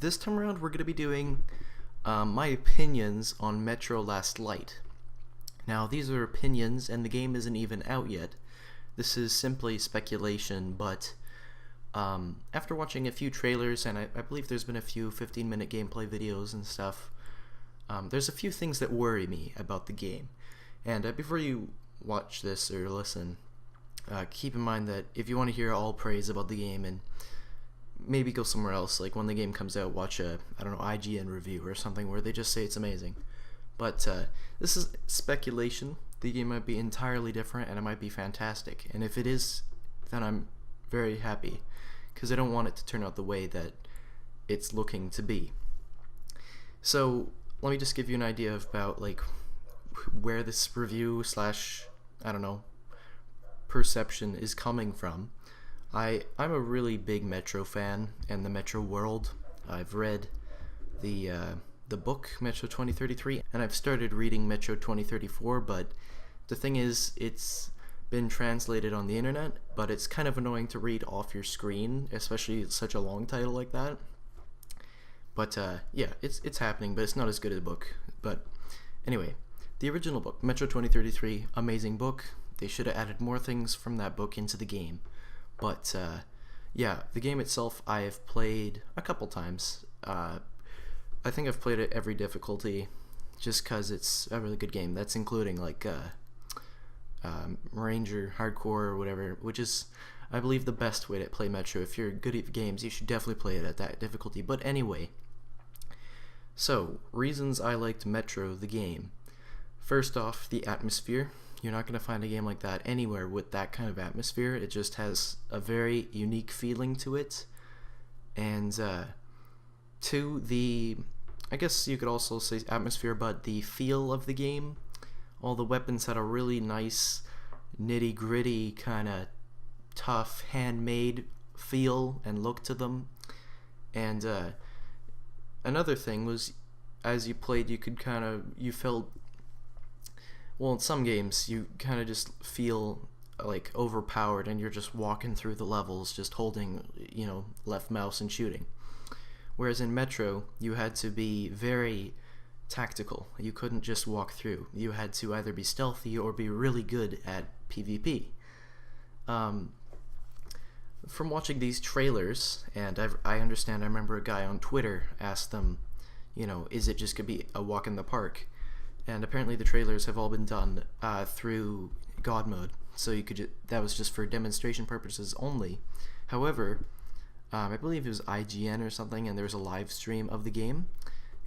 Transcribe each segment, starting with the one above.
this time around we're going to be doing my opinions on Metro Last Light. Now, these are opinions, and the game isn't even out yet. This is simply speculation, but after watching a few trailers, and I believe there's been a few 15-minute gameplay videos and stuff, there's a few things that worry me about the game. And before you watch this or listen, keep in mind that if you want to hear all praise about the game and maybe go somewhere else, like when the game comes out, watch a, I don't know, IGN review or something where they just say it's amazing. But this is speculation. The game might be entirely different and it might be fantastic. And if it is, then I'm very happy, because I don't want it to turn out the way that it's looking to be. So let me just give you an idea about like where this review slash, I don't know, perception is coming from. I'm a really big Metro fan and the Metro world. I've read the book Metro 2033, and I've started reading Metro 2034, but the thing is, it's been translated on the internet, but it's kind of annoying to read off your screen, especially such a long title like that. But yeah, it's happening, but it's not as good as the book. But anyway, the original book, Metro 2033, amazing book. They should have added more things from that book into the game. But yeah, the game itself I have played a couple times. I think I've played it every difficulty, just because it's a really good game. That's including like Ranger, Hardcore, or whatever, which is, I believe, the best way to play Metro. If you're good at games, you should definitely play it at that difficulty. But anyway, so reasons I liked Metro, the game. First off, the atmosphere. You're not going to find a game like that anywhere with that kind of atmosphere. It just has a very unique feeling to it. And two, I guess you could also say atmosphere, but the feel of the game. All the weapons had a really nice, nitty-gritty, kind of tough, handmade feel and look to them. And another thing was, as you played, you felt, well, in some games, you kind of just feel like overpowered and you're just walking through the levels, just holding, left mouse and shooting. Whereas in Metro, you had to be very tactical. You couldn't just walk through. You had to either be stealthy or be really good at PvP. From watching these trailers, and I understand, I remember a guy on Twitter asked them, is it just going to be a walk in the park? And apparently the trailers have all been done through God mode, so you could that was just for demonstration purposes only. However, I believe it was IGN or something, and there was a live stream of the game,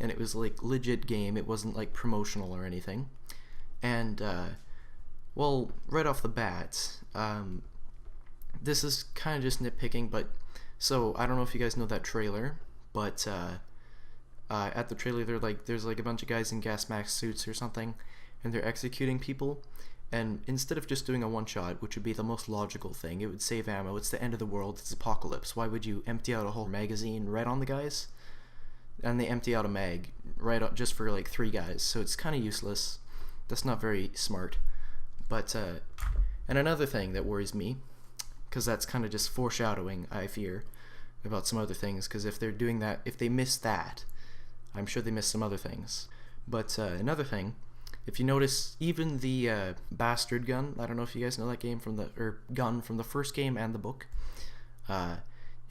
and it was like legit game. It wasn't like promotional or anything. And well, right off the bat, this is kind of just nitpicking, but so I don't know if you guys know that trailer, but at the trailer, there's like a bunch of guys in gas mask suits or something, and they're executing people. And instead of just doing a one-shot, which would be the most logical thing, it would save ammo. It's the end of the world. It's apocalypse. Why would you empty out a whole magazine right on the guys? And they empty out a mag right out just for like 3 guys. So it's kind of useless. That's not very smart. But and another thing that worries me, because that's kind of just foreshadowing, I fear, about some other things. Because if they're doing that, if they miss that, I'm sure they missed some other things. But another thing, if you notice, even the Bastard gun, I don't know if you guys know that game gun from the first game and the book.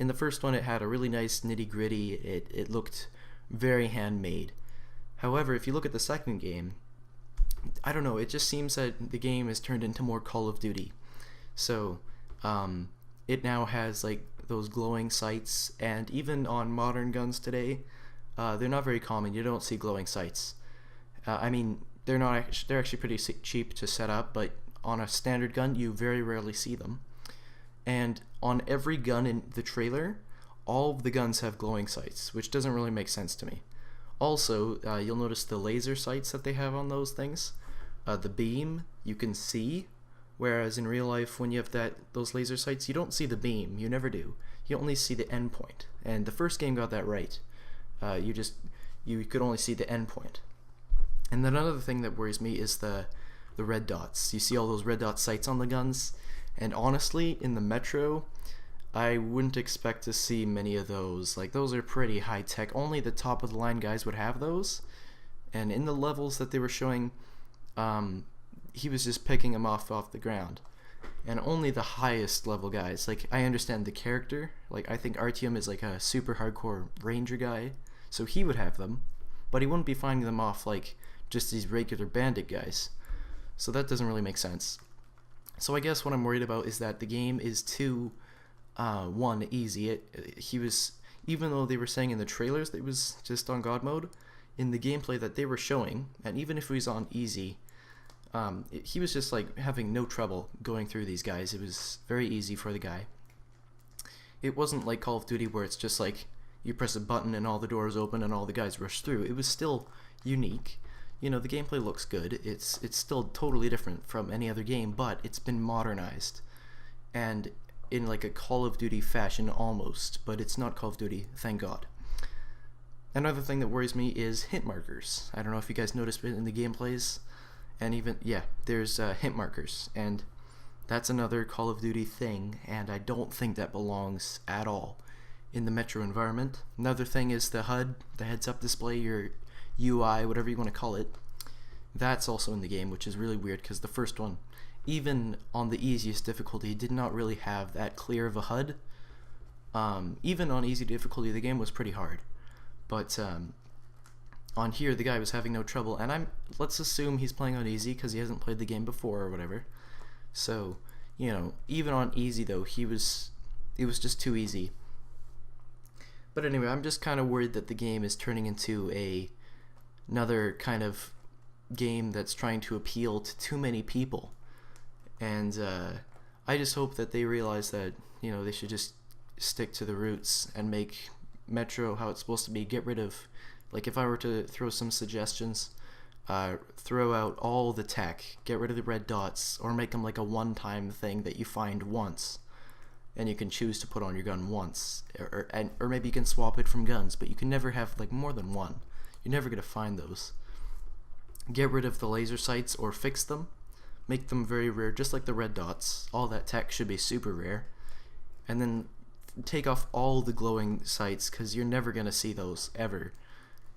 In the first one, it had a really nice nitty-gritty, it looked very handmade. However, if you look at the second game, I don't know, it just seems that the game has turned into more Call of Duty. So, it now has like those glowing sights, and even on modern guns today, they're not very common. You don't see glowing sights. I mean, they're actually pretty cheap to set up, but on a standard gun, you very rarely see them. And on every gun in the trailer, all of the guns have glowing sights, which doesn't really make sense to me. Also, you'll notice the laser sights that they have on those things. The beam you can see, whereas in real life, when you have those laser sights, you don't see the beam. You never do. You only see the end point. And the first game got that right. You could only see the end point. And then another thing that worries me is the red dots. You see all those red dot sights on the guns, and honestly, in the Metro, I wouldn't expect to see many of those. Like, those are pretty high tech. Only the top of the line guys would have those. And in the levels that they were showing, he was just picking them off the ground. And only the highest level guys. Like, I understand the character. Like, I think Artyom is like a super hardcore ranger guy, so he would have them. But he wouldn't be finding them off like just these regular bandit guys. So that doesn't really make sense. So I guess what I'm worried about is that the game is too easy. He was, even though they were saying in the trailers that it was just on God mode, in the gameplay that they were showing, and even if he was on easy, he was just like having no trouble going through these guys. It was very easy for the guy. It wasn't like Call of Duty where it's just like you press a button and all the doors open and all the guys rush through. It was still unique. You know, the gameplay looks good. It's still totally different from any other game, but it's been modernized and in like a Call of Duty fashion almost, but it's not Call of Duty, thank God. Another thing that worries me is hit markers. I don't know if you guys noticed it in the gameplays, and even, yeah, there's hit markers, and that's another Call of Duty thing, and I don't think that belongs at all in the Metro environment. Another thing is the HUD, the heads-up display, your UI, whatever you want to call it. That's also in the game, which is really weird because the first one, even on the easiest difficulty, did not really have that clear of a HUD. Even on easy difficulty, the game was pretty hard. But on here, the guy was having no trouble, and let's assume he's playing on easy because he hasn't played the game before or whatever. So, you know, even on easy though, it was just too easy. But anyway, I'm just kind of worried that the game is turning into another kind of game that's trying to appeal to too many people. And I just hope that they realize that, you know, they should just stick to the roots and make Metro how it's supposed to be. Get rid of, like, if I were to throw some suggestions, throw out all the tech, get rid of the red dots, or make them like a one-time thing that you find once and you can choose to put on your gun once, or maybe you can swap it from guns, but you can never have like more than one. You're never going to find those. Get rid of the laser sights or fix them, make them very rare, just like the red dots. All that tech should be super rare. And then take off all the glowing sights, because you're never going to see those ever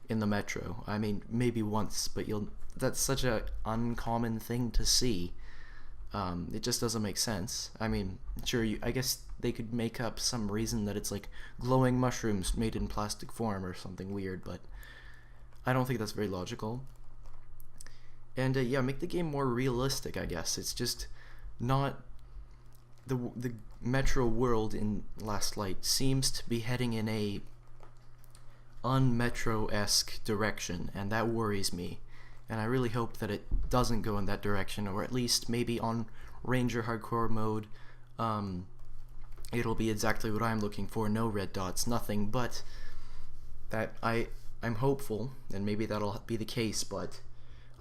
in the Metro. I mean, maybe once, but that's such an uncommon thing to see. It just doesn't make sense. I mean, sure, I guess they could make up some reason that it's like glowing mushrooms made in plastic form or something weird, but I don't think that's very logical. And yeah, make the game more realistic, I guess. It's just not the Metro world in Last Light seems to be heading in a un-Metro-esque direction, and that worries me. And I really hope that it doesn't go in that direction, or at least maybe on Ranger Hardcore mode, it'll be exactly what I'm looking for. No red dots, nothing, but that I'm hopeful, and maybe that'll be the case, but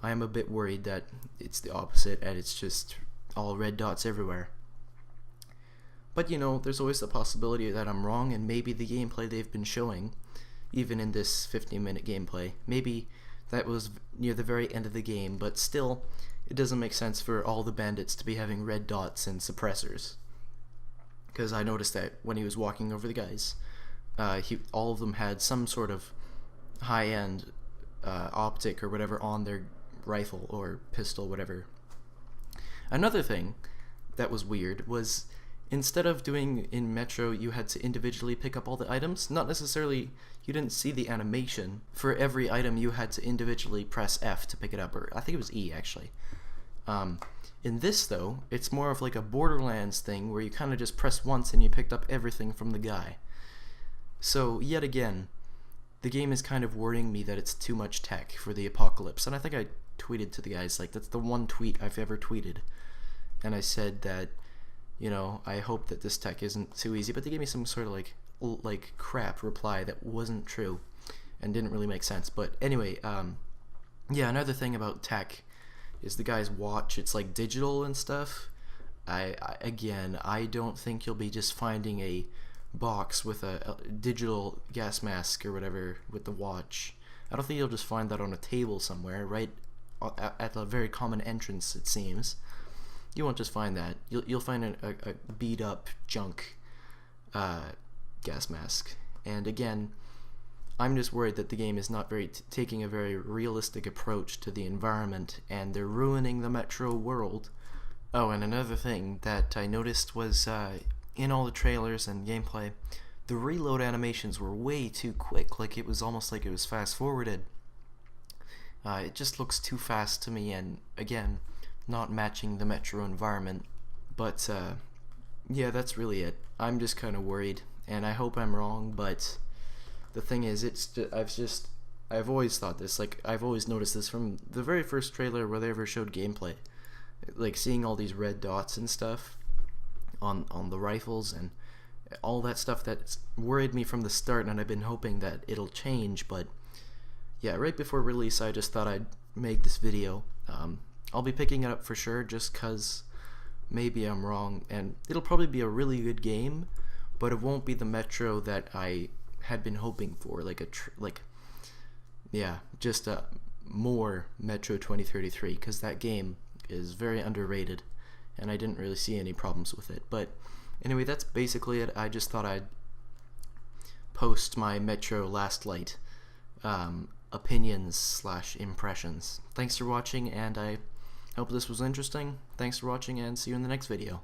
I am a bit worried that it's the opposite, and it's just all red dots everywhere. But you know, there's always the possibility that I'm wrong, and maybe the gameplay they've been showing, even in this 15-minute gameplay, maybe that was near the very end of the game, but still, it doesn't make sense for all the bandits to be having red dots and suppressors. Because I noticed that when he was walking over the guys, all of them had some sort of high-end optic or whatever on their rifle or pistol, whatever. Another thing that was weird was, instead of doing in Metro, you had to individually pick up all the items. Not necessarily, you didn't see the animation. For every item, you had to individually press F to pick it up, or I think it was E, actually. In this, though, it's more of like a Borderlands thing, where you kind of just press once and you picked up everything from the guy. So, yet again, the game is kind of worrying me that it's too much tech for the apocalypse. And I think I tweeted to the guys, like, that's the one tweet I've ever tweeted. And I said that, you know, I hope that this tech isn't too easy, but they gave me some sort of like crap reply that wasn't true and didn't really make sense. But anyway, yeah, another thing about tech is the guy's watch. It's like digital and stuff. Again, I don't think you'll be just finding a box with a digital gas mask or whatever with the watch. I don't think you'll just find that on a table somewhere, right at a very common entrance, it seems. You won't just find that. You'll find a beat up junk gas mask. And again, I'm just worried that the game is not taking a very realistic approach to the environment, and they're ruining the Metro world. Oh, and another thing that I noticed was in all the trailers and gameplay, the reload animations were way too quick. Like, it was almost like it was fast forwarded. It just looks too fast to me, and again, not matching the Metro environment. But yeah, that's really it. I'm just kind of worried, and I hope I'm wrong, but the thing is, I've always thought this. Like, I've always noticed this from the very first trailer where they ever showed gameplay. Like, seeing all these red dots and stuff on the rifles and all that stuff that worried me from the start, and I've been hoping that it'll change. But yeah, right before release, I just thought I'd make this video. I'll be picking it up for sure, just cause maybe I'm wrong, and it'll probably be a really good game, but it won't be the Metro that I had been hoping for. Just a more Metro 2033, because that game is very underrated, and I didn't really see any problems with it. But anyway, that's basically it. I just thought I'd post my Metro Last Light opinions / impressions. Thanks for watching, and I hope this was interesting. Thanks for watching, and see you in the next video.